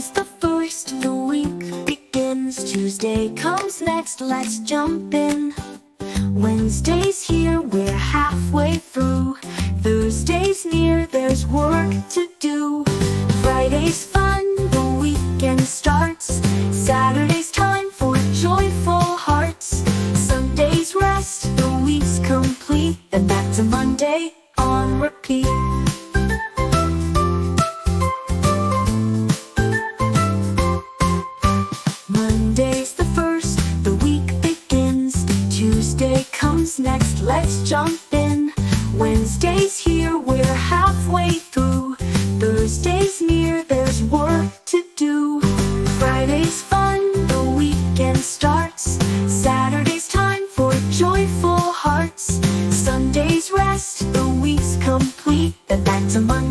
Monday's the first, the week begins. Tuesday comes next, let's jump in. Wednesday's here, we're halfway through. Thursday's near, there's work to do. Friday's fun, the weekend starts. Saturday's time for joyful hearts. Sunday's rest, the week's complete. Then back to Monday, on repeat. Monday's the first, the week begins. Tuesday comes next, let's jump in. Wednesday's here, we're halfway through. Thursday's near, there's work to do. Friday's fun, the weekend starts. Saturday's time for joyful hearts. Sunday's rest, the week's complete. Then back to Monday.